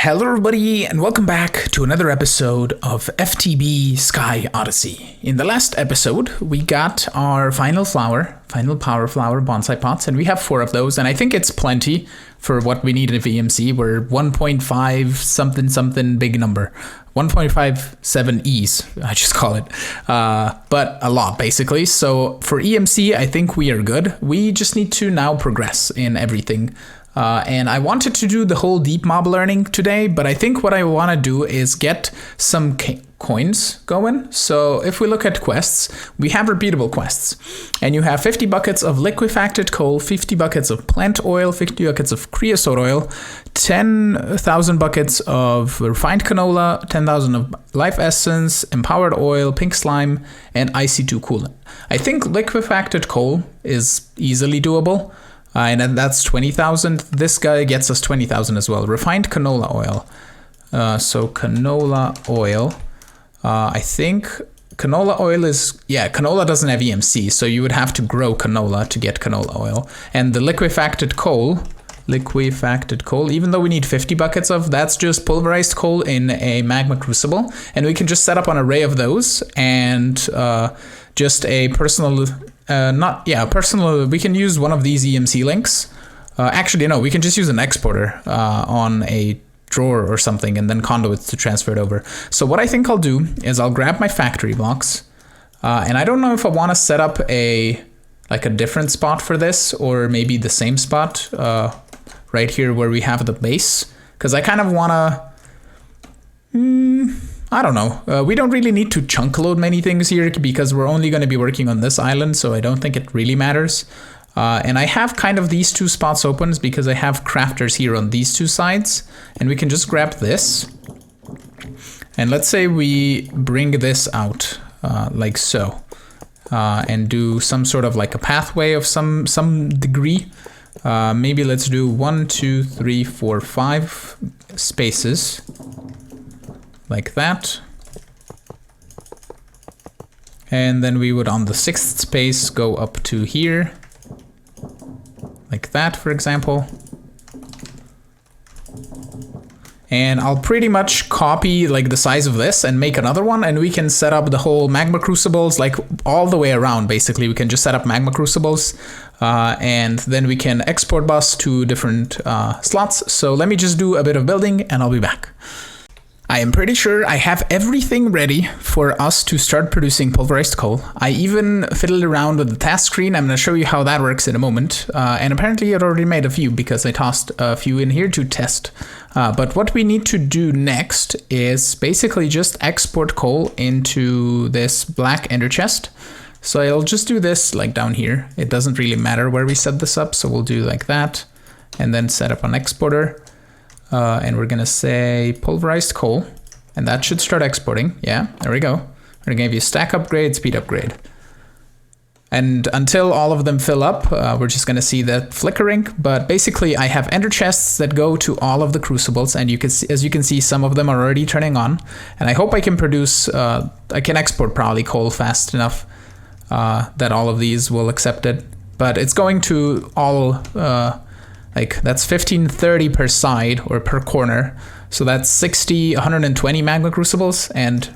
Hello everybody and welcome back to another episode of FTB Sky Oddysey. In the last episode we got our final power flower bonsai pots, and we have 4 of those, and I think it's plenty for what we need in VMC. We're 1.5 something big number. 1.57 E's, I just call it, but a lot basically. So for EMC I think we are good. We just need to now progress in everything. And I wanted to do the whole deep mob learning today, but I think what I want to do is get some coins going. So if we look at quests, we have repeatable quests, and you have 50 buckets of liquefacted coal, 50 buckets of plant oil, 50 buckets of creosote oil, 10,000 buckets of refined canola, 10,000 of life essence, empowered oil, pink slime, and IC2 coolant. I think liquefacted coal is easily doable. And that's 20,000. This guy gets us 20,000 as well. Refined canola oil. So canola oil. I think canola oil is... Yeah, canola doesn't have EMC, so you would have to grow canola to get canola oil. And the liquefacted coal, even though we need 50 buckets of, that's just pulverized coal in a magma crucible. And we can just set up an array of those and just a personal... we can use one of these EMC links. Actually, no, we can just use an exporter on a drawer or something and then conduits to transfer it over. So what I think I'll do is I'll grab my factory blocks, and I don't know if I want to set up a different spot for this, or maybe the same spot right here where we have the base, because I kind of want to... I don't know. We don't really need to chunk load many things here because we're only going to be working on this island, so I don't think it really matters. And I have kind of these 2 spots open because I have crafters here on these 2 sides, and we can just grab this. And let's say we bring this out like so, and do some sort of like a pathway of some degree. Maybe let's do 1, 2, 3, 4, 5 spaces. Like that. And then we would on the 6th space go up to here. Like that, for example. And I'll pretty much copy like the size of this and make another one, and we can set up the whole magma crucibles like all the way around. Basically, we can just set up magma crucibles and then we can export bus to different slots. So let me just do a bit of building and I'll be back. I am pretty sure I have everything ready for us to start producing pulverized coal. I even fiddled around with the task screen. I'm going to show you how that works in a moment. And apparently it already made a few because I tossed a few in here to test. But what we need to do next is basically just export coal into this black ender chest. So I'll just do this like down here. It doesn't really matter where we set this up. So we'll do like that and then set up an exporter. And we're gonna say pulverized coal, and that should start exporting. Yeah, there we go. We're gonna give you stack upgrade, speed upgrade. And until all of them fill up, we're just gonna see that flickering. But basically I have ender chests that go to all of the crucibles, and you can see, as you can see, some of them are already turning on. And I hope I can produce, I can export probably coal fast enough that all of these will accept it. But it's going to all, like that's 1530 per side or per corner. So that's 60, 120 magma crucibles, and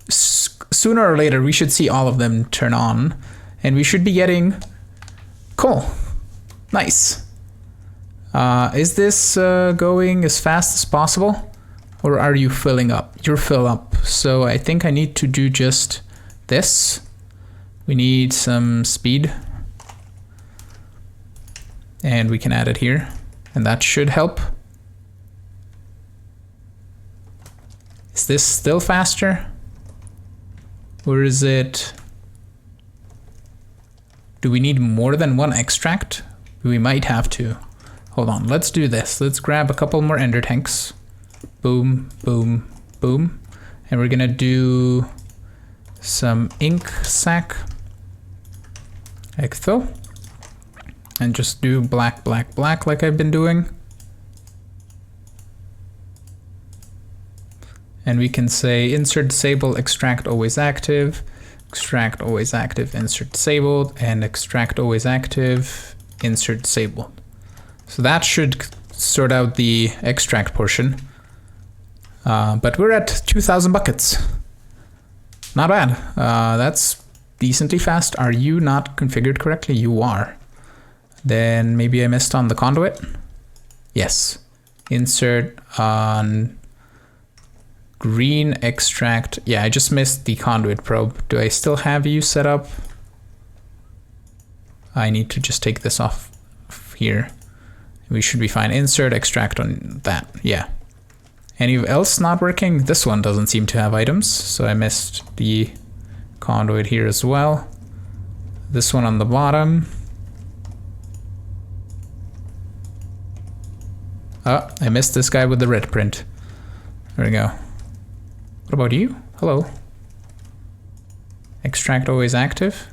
sooner or later we should see all of them turn on and we should be getting coal. Nice. Is this going as fast as possible, or are you filling up? You're fill up. So I think I need to do just this. We need some speed. And we can add it here, and that should help. Is this still faster? Or is it... Do we need more than 1 extract? We might have to. Hold on, let's do this. Let's grab a couple more ender tanks. Boom, boom, boom. And we're gonna do some ink sac. Like so. And just do black, black, black like I've been doing. And we can say insert disable, extract always active, insert disabled, and extract always active, insert disabled. So that should sort out the extract portion. But we're at 2,000 buckets. Not bad. That's decently fast. Are you not configured correctly? You are. Then maybe I missed on the conduit. Yes. Insert on green extract. Yeah, I just missed the conduit probe. Do I still have you set up? I need to just take this off here. We should be fine. Insert extract on that. Yeah. Any else not working? This one doesn't seem to have items, so I missed the conduit here as well. This one on the bottom. Oh, I missed this guy with the red print. There we go. What about you? Hello. Extract always active.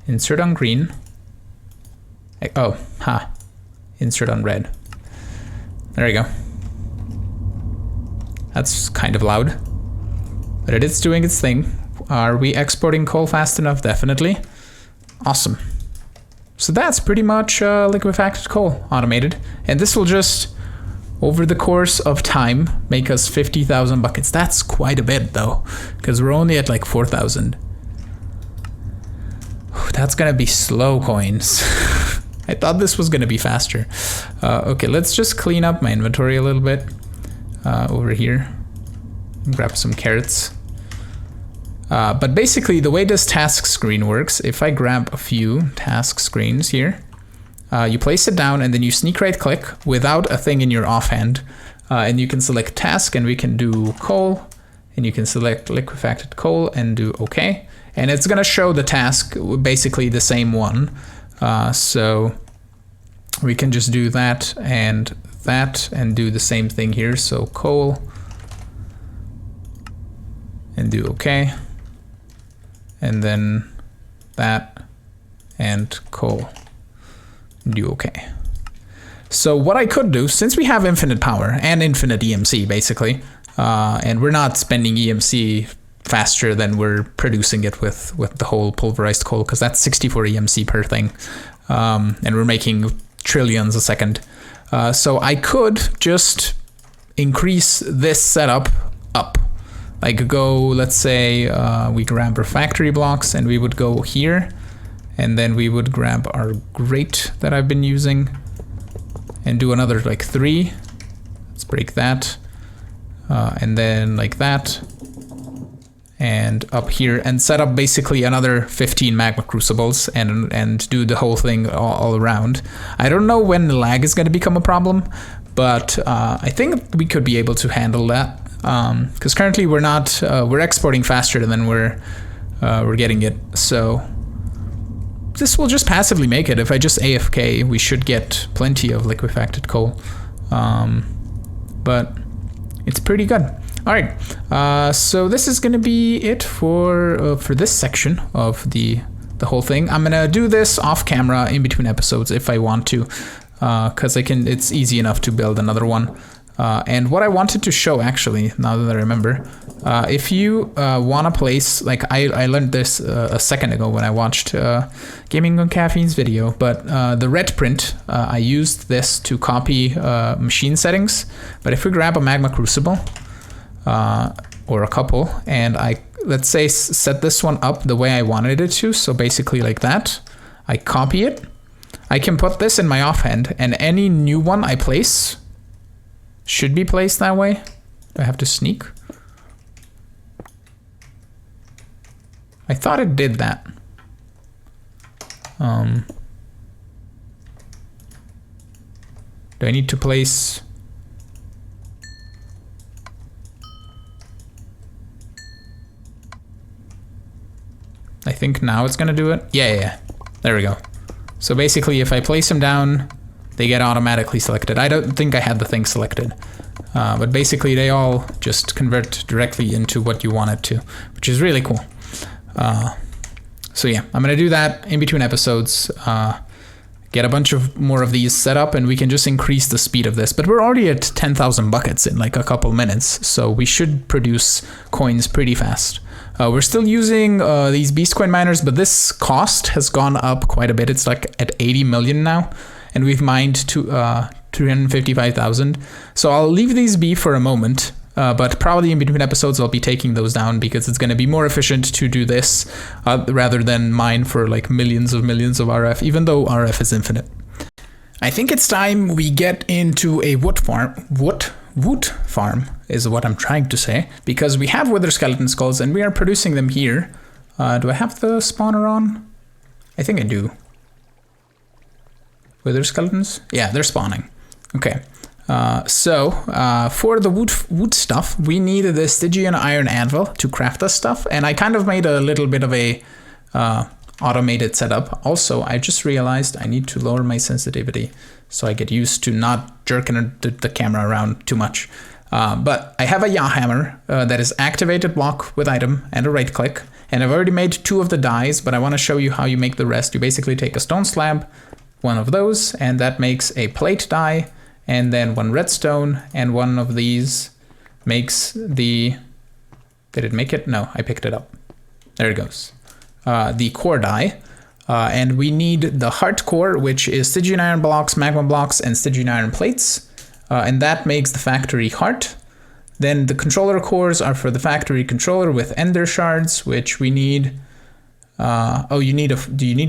Insert on green. Oh, ha. Insert on red. There we go. That's kind of loud. But it is doing its thing. Are we exporting coal fast enough? Definitely. Awesome. So that's pretty much liquefacted coal automated. And this will just, over the course of time, make us 50,000 buckets. That's quite a bit though, because we're only at like 4,000. That's gonna be slow coins. I thought this was gonna be faster. Okay, let's just clean up my inventory a little bit over here. Grab some carrots. But basically the way this task screen works, if I grab a few task screens here, you place it down and then you sneak right click without a thing in your offhand, and you can select task and we can do coal, and you can select liquefacted coal and do okay. And it's gonna show the task, basically the same one. So we can just do that and do the same thing here. So coal and do okay. And then that and coal, do okay. So what I could do, since we have infinite power and infinite EMC basically, and we're not spending EMC faster than we're producing it with the whole pulverized coal, because that's 64 EMC per thing, and we're making trillions a second. So I could just increase this setup up. Like go, let's say we grab our factory blocks and we would go here, and then we would grab our grate that I've been using and do another like 3. Let's break that, and then like that, and up here, and set up basically another 15 magma crucibles and do the whole thing all around. I don't know when the lag is going to become a problem, but I think we could be able to handle that. Because currently we're not, we're exporting faster than we're getting it. So this will just passively make it. If I just AFK, we should get plenty of liquefacted coal. But it's pretty good. All right, so this is gonna be it for this section of the whole thing. I'm gonna do this off camera in between episodes if I want to, because it's easy enough to build another one. And what I wanted to show, actually, now that I remember, if you want to place, like I learned this a second ago when I watched Gaming on Caffeine's video, but the red print, I used this to copy machine settings. But if we grab a magma crucible, or a couple, and let's say set this one up the way I wanted it to, so basically like that, I copy it, I can put this in my offhand, and any new one I place should be placed that way. Do I have to sneak? I thought it did that. Do I need to place... I think now it's gonna do it. Yeah. There we go. So basically if I place them down, they get automatically selected. I don't think I had the thing selected, but basically they all just convert directly into what you want it to, which is really cool. So yeah, I'm gonna do that in between episodes, get a bunch of more of these set up, and we can just increase the speed of this. But we're already at 10,000 buckets in like a couple minutes, so we should produce coins pretty fast. We're still using these beast coin miners, but this cost has gone up quite a bit. It's like at 80 million now. And we've mined to 355,000. So I'll leave these be for a moment, but probably in between episodes I'll be taking those down because it's going to be more efficient to do this rather than mine for like millions of RF, even though RF is infinite. I think it's time we get into a wood farm is what I'm trying to say, because we have wither skeleton skulls and we are producing them here. Do I have the spawner on? I think I do. Wither skeletons? Yeah, they're spawning. Okay. So for the wood stuff, we need the Stygian iron anvil to craft this stuff. And I kind of made a little bit of a automated setup. Also, I just realized I need to lower my sensitivity so I get used to not jerking the camera around too much. But I have a yaw hammer that is activated block with item and a right click. And I've already made 2 of the dies, but I want to show you how you make the rest. You basically take a stone slab, one of those, and that makes a plate die, and then 1 redstone, and one of these makes the... Did it make it? No, I picked it up. There it goes. The core die. And we need the heart core, which is Stygian iron blocks, magma blocks, and Stygian iron plates. And that makes the factory heart. Then the controller cores are for the factory controller with ender shards, which we need. Do you need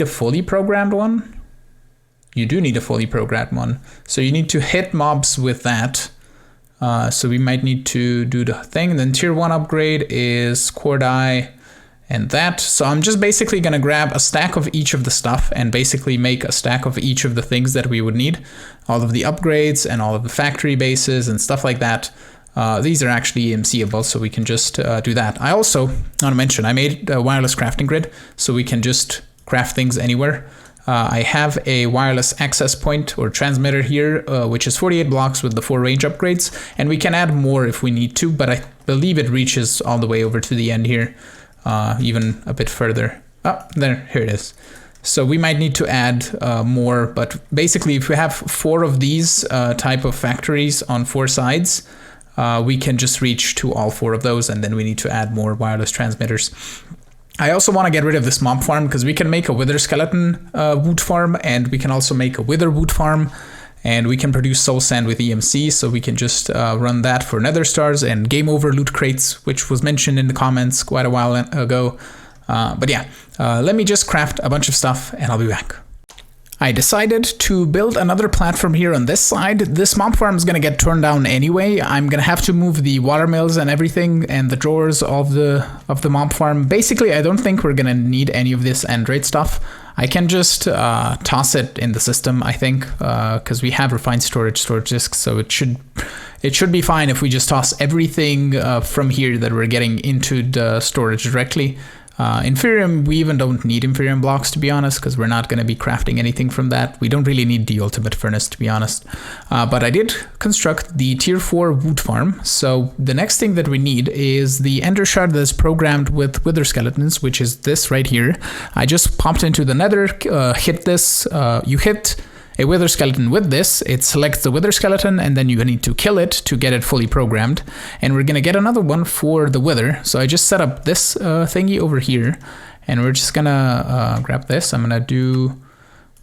a fully programmed one? You do need a fully programmed one. So you need to hit mobs with that. So we might need to do the thing. And then tier 1 upgrade is core die and that. So I'm just basically going to grab a stack of each of the stuff and basically make a stack of each of the things that we would need. All of the upgrades and all of the factory bases and stuff like that. These are actually EMC-able, so we can just do that. I also want to mention, I made a wireless crafting grid, so we can just craft things anywhere. I have a wireless access point or transmitter here, which is 48 blocks with the 4 range upgrades, and we can add more if we need to, but I believe it reaches all the way over to the end here, even a bit further. Oh, here it is. So we might need to add more, but basically if we have 4 of these type of factories on 4 sides, we can just reach to all 4 of those, and then we need to add more wireless transmitters. I also want to get rid of this mob farm because we can make a wither skeleton wood farm, and we can also make a wither wood farm, and we can produce soul sand with EMC, so we can just run that for nether stars and game over loot crates, which was mentioned in the comments quite a while ago. But yeah, let me just craft a bunch of stuff and I'll be back. I decided to build another platform here on this side. This mob farm is going to get torn down anyway. I'm going to have to move the water mills and everything and the drawers of the mob farm. Basically, I don't think we're going to need any of this Android stuff. I can just toss it in the system, I think, because we have refined storage disks, so it should be fine if we just toss everything from here that we're getting into the storage directly. Inferium, we even don't need Inferium blocks, to be honest, because we're not going to be crafting anything from that. We don't really need the ultimate furnace, to be honest. But I did construct the tier 4 wood farm. So the next thing that we need is the ender shard that is programmed with wither skeletons, which is this right here. I just popped into the nether, hit this, you hit a wither skeleton with this, it selects the wither skeleton, and then you need to kill it to get it fully programmed. And we're gonna get another one for the wither. So I just set up this thingy over here, and we're just gonna grab this. I'm gonna do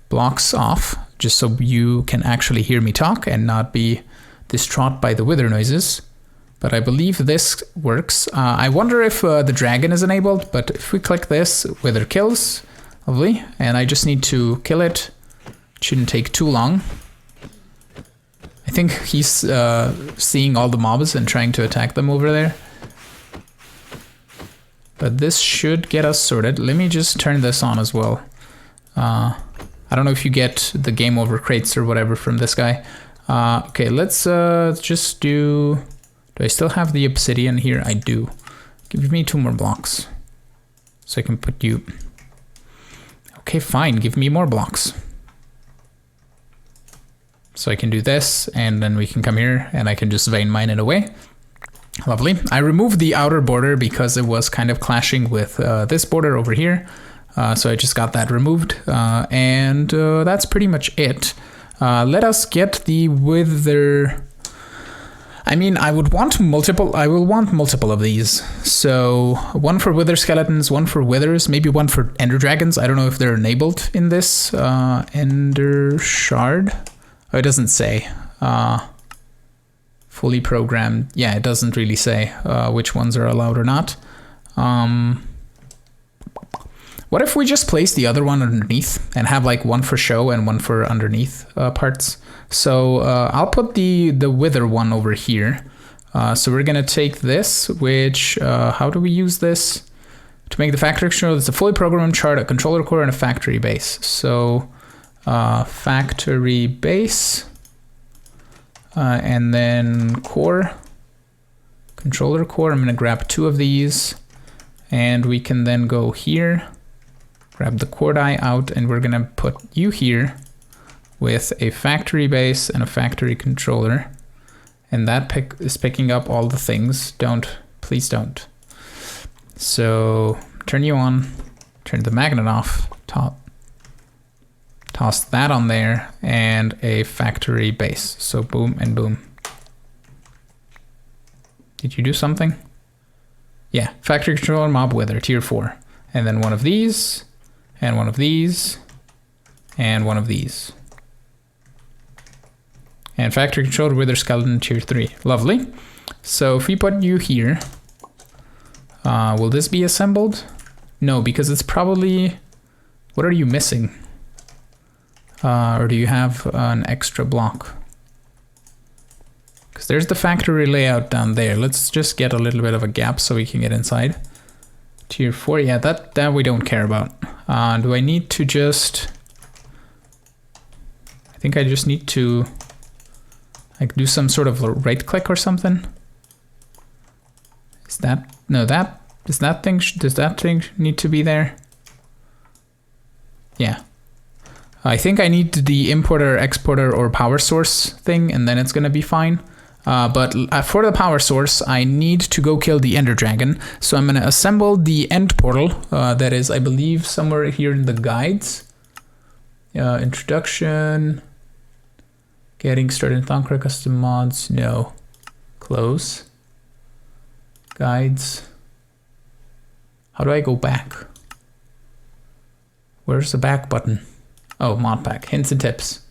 blocks off, just so you can actually hear me talk and not be distraught by the wither noises. But I believe this works. I wonder if the dragon is enabled, but if we click this, wither kills, lovely. And I just need to kill it. Shouldn't take too long. I think he's seeing all the mobs and trying to attack them over there. But this should get us sorted. Let me just turn this on as well. I don't know if you get the game over crates or whatever from this guy. Okay, let's just do I still have the obsidian here? I do. Give me 2 more blocks so I can put you. Okay, fine, give me more blocks. So I can do this, and then we can come here, and I can just vein mine it away. Lovely. I removed the outer border because it was kind of clashing with this border over here. So I just got that removed, and that's pretty much it. Let us get the wither. I mean, I will want multiple of these. So 1 for wither skeletons, 1 for withers, maybe 1 for ender dragons. I don't know if they're enabled in this ender shard. Oh, it doesn't say. fully programmed. Yeah, it doesn't really say which ones are allowed or not. What if we just place the other one underneath and have like one for show and one for underneath parts? So I'll put the wither one over here. So we're gonna take this, which, how do we use this? To make the factory controller, it's a fully programmed chart, a controller core, and a factory base. So factory base, and then core, controller core. I'm gonna grab 2 of these, and we can then go here, grab the core die out, and we're gonna put you here with a factory base and a factory controller. And that is picking up all the things. Please don't. So turn you on, turn the magnet off, toss that on there, and a factory base. So boom and boom. Did you do something? Yeah, factory controller, mob wither, tier 4. And then one of these, and one of these, and one of these. And factory controller wither skeleton tier 3. Lovely. So if we put you here, will this be assembled? No, because it's probably, what are you missing? Or do you have an extra block? Because there's the factory layout down there. Let's just get a little bit of a gap so we can get inside. Tier 4, yeah, that we don't care about. Do I need to just, I think I just need to like do some sort of right click or something. Is that, no, does that thing need to be there? Yeah. I think I need the importer, exporter, or power source thing, and then it's gonna be fine. But for the power source, I need to go kill the ender dragon. So I'm gonna assemble the end portal, that is, I believe, somewhere here in the guides. Introduction. Getting started in Thonker, custom mods, no. Close. Guides. How do I go back? Where's the back button? Oh, mod pack, hints and tips.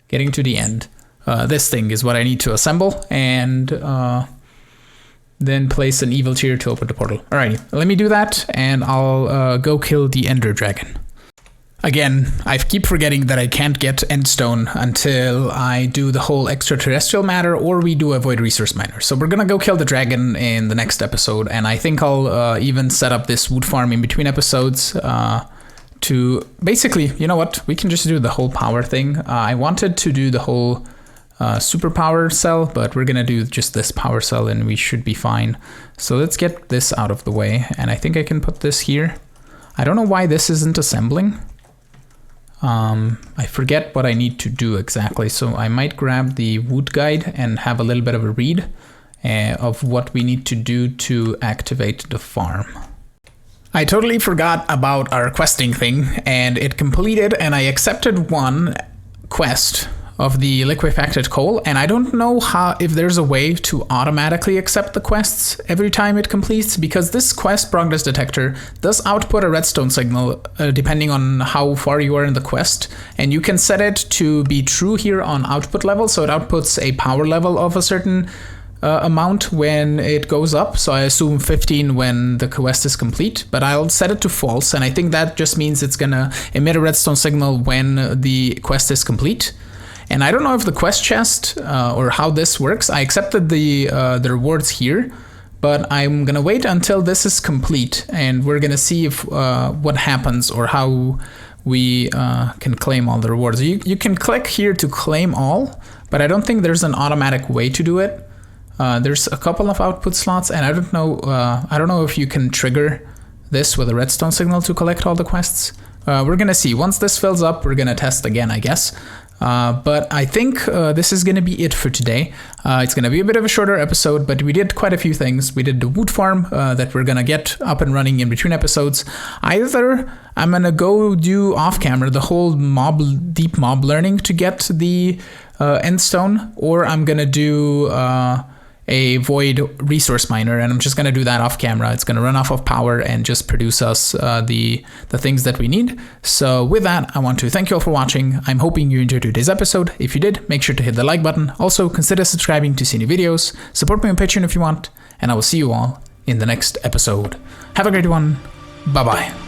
Getting to the end. This thing is what I need to assemble, and then place an evil tier to open the portal. Alrighty, let me do that, and I'll go kill the ender dragon. Again, I keep forgetting that I can't get endstone until I do the whole extraterrestrial matter or we do a void resource miner. So we're gonna go kill the dragon in the next episode, and I think I'll even set up this wood farm in between episodes to basically, you know what, we can just do the whole power thing. I wanted to do the whole superpower cell, but we're gonna do just this power cell and we should be fine. So let's get this out of the way, and I think I can put this here. I don't know why this isn't assembling. I forget what I need to do exactly, so I might grab the wood guide and have a little bit of a read of what we need to do to activate the farm. I totally forgot about our questing thing, and it completed, and I accepted one quest of the liquefacted coal, and I don't know if there's a way to automatically accept the quests every time it completes, because this quest, progress detector, does output a redstone signal depending on how far you are in the quest, and you can set it to be true here on output level, so it outputs a power level of a certain amount when it goes up, so I assume 15 when the quest is complete, but I'll set it to false, and I think that just means it's gonna emit a redstone signal when the quest is complete. And I don't know if the quest chest or how this works. I accepted the rewards here, but I'm gonna wait until this is complete, and we're gonna see if what happens or how we can claim all the rewards. You can click here to claim all, but I don't think there's an automatic way to do it. There's a couple of output slots, and I don't know if you can trigger this with a redstone signal to collect all the quests. We're gonna see. Once this fills up, we're gonna test again, I guess. But I think this is going to be it for today. It's going to be a bit of a shorter episode, but we did quite a few things. We did the wood farm that we're going to get up and running in between episodes. Either I'm going to go do off camera the whole deep mob learning to get the endstone, or I'm going to do a void resource miner, and I'm just going to do that off camera. It's going to run off of power and just produce us the things that we need. So with that, I want to thank you all for watching. I'm hoping you enjoyed today's episode. If you did, make sure to hit the like button. Also, consider subscribing to see new videos. Support me on Patreon if you want, and I will see you all in the next episode. Have a great one. Bye-bye.